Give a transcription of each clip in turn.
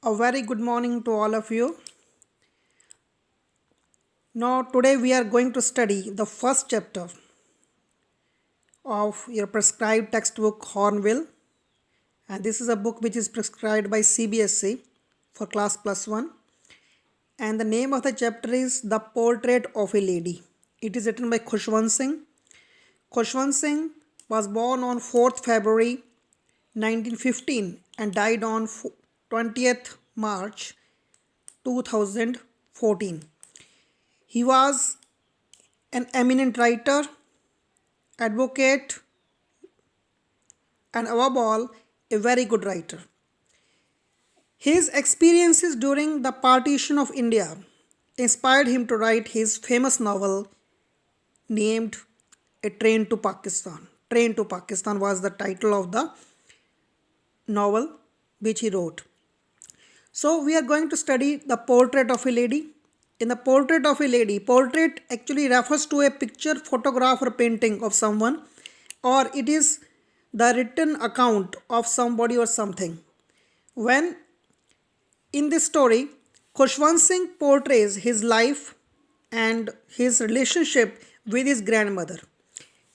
A very good morning to all of you. Now, today we are going to study the first chapter of your prescribed textbook Hornbill, and this is a book which is prescribed by CBSE for class plus 1. And the name of the chapter is The Portrait of a Lady. It is written by Khushwant Singh. Khushwant Singh was born on 4th February 1915 and died on 20th March 2014. He was an eminent writer, advocate, and above all, a very good writer. His experiences during the partition of India inspired him to write his famous novel named A Train to Pakistan. Train to Pakistan was the title of the novel which he wrote. So, we are going to study The Portrait of a Lady. In The Portrait of a Lady, portrait actually refers to a picture, photograph, or painting of someone, or it is the written account of somebody or something. When in this story, Khushwant Singh portrays his life and his relationship with his grandmother.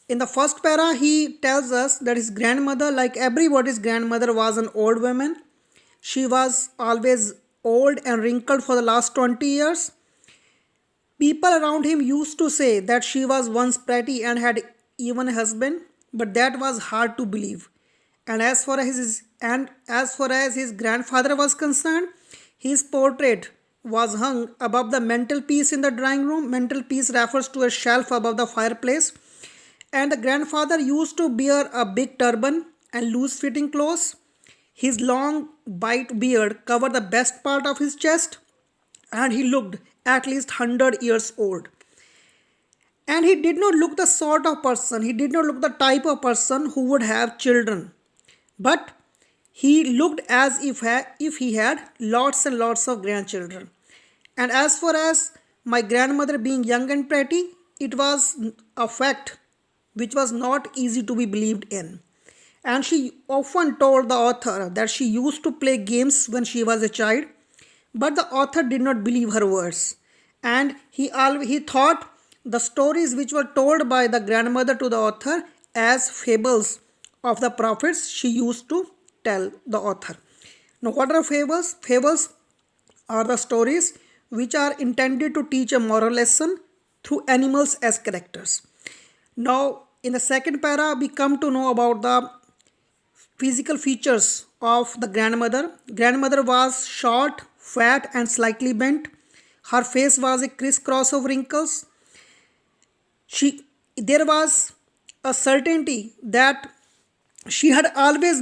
In the first para, he tells us that his grandmother, like everybody's grandmother, was an old woman. She was always old and wrinkled for the last 20 years. People around him used to say that she was once pretty and had even a husband, but that was hard to believe. And as far as his grandfather was concerned, his portrait was hung above the mantelpiece in the drawing room. Mantelpiece refers to a shelf above the fireplace. And the grandfather used to wear a big turban and loose fitting clothes. His long white beard covered the best part of his chest, and he looked at least 100 years old. And he did not look the sort of person, he did not look the type of person who would have children. But he looked as if he had lots and lots of grandchildren. And as far as my grandmother being young and pretty, it was a fact which was not easy to be believed in. And she often told the author that she used to play games when she was a child, but the author did not believe her words. And he thought the stories which were told by the grandmother to the author as fables of the prophets she used to tell the author. Now, what are fables? Fables are the stories which are intended to teach a moral lesson through animals as characters. Now, in the second para, we come to know about the physical features of the grandmother. Grandmother was short, fat, and slightly bent. Her face was a crisscross of wrinkles. There was a certainty that she had always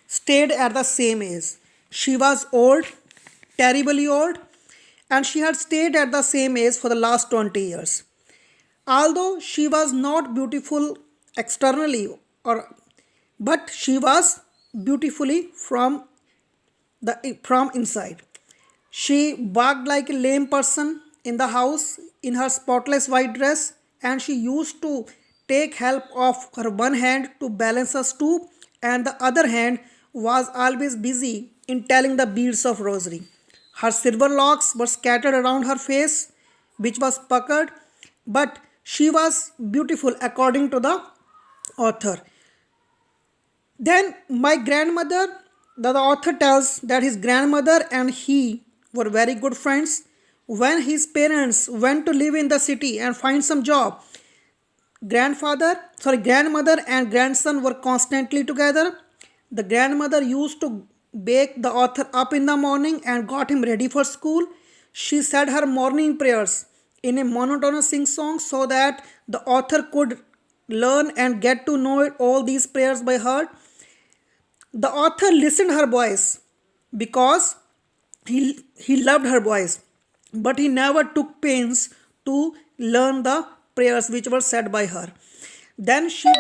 stayed at the same age. She was old, terribly old, and she had stayed at the same age for the last 20 years. Although she was not beautiful externally, but she was beautifully from inside. She walked like a lame person in the house in her spotless white dress, and she used to take help of her one hand to balance a stoop, and the other hand was always busy in telling the beads of rosary. Her silver locks were scattered around her face, which was puckered, but she was beautiful according to the author. Then my grandmother, the author tells that his grandmother and he were very good friends. When his parents went to live in the city and find some job, grandmother and grandson were constantly together. The grandmother used to wake the author up in the morning and got him ready for school. She said her morning prayers in a monotonous sing song so that the author could learn and get to know all these prayers by heart. The author listened her voice because he loved her voice, but he never took pains to learn the prayers which were said by her. Then she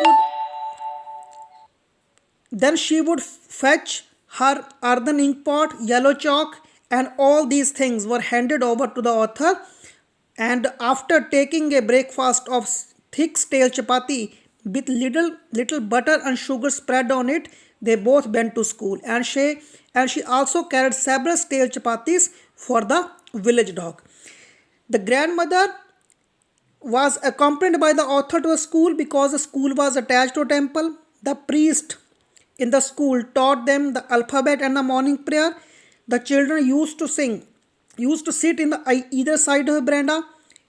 would fetch her earthen ink pot, yellow chalk, and all these things were handed over to the author. And after taking a breakfast of thick stale chapati with little butter and sugar spread on it, they both went to school, and she also carried several stale chapatis for the village dog. The grandmother was accompanied by the author to a school because the school was attached to a temple. The priest in the school taught them the alphabet and the morning prayer. The children used to sit in the either side of the veranda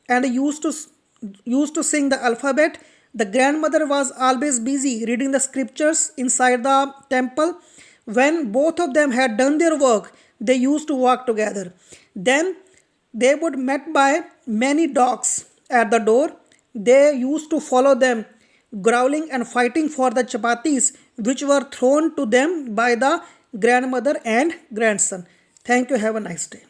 and used to sing the alphabet. The grandmother was always busy reading the scriptures inside the temple. When both of them had done their work, they used to walk together. Then they would met by many dogs at the door. They used to follow them, growling and fighting for the chapatis which were thrown to them by the grandmother and grandson. Thank you. Have a nice day.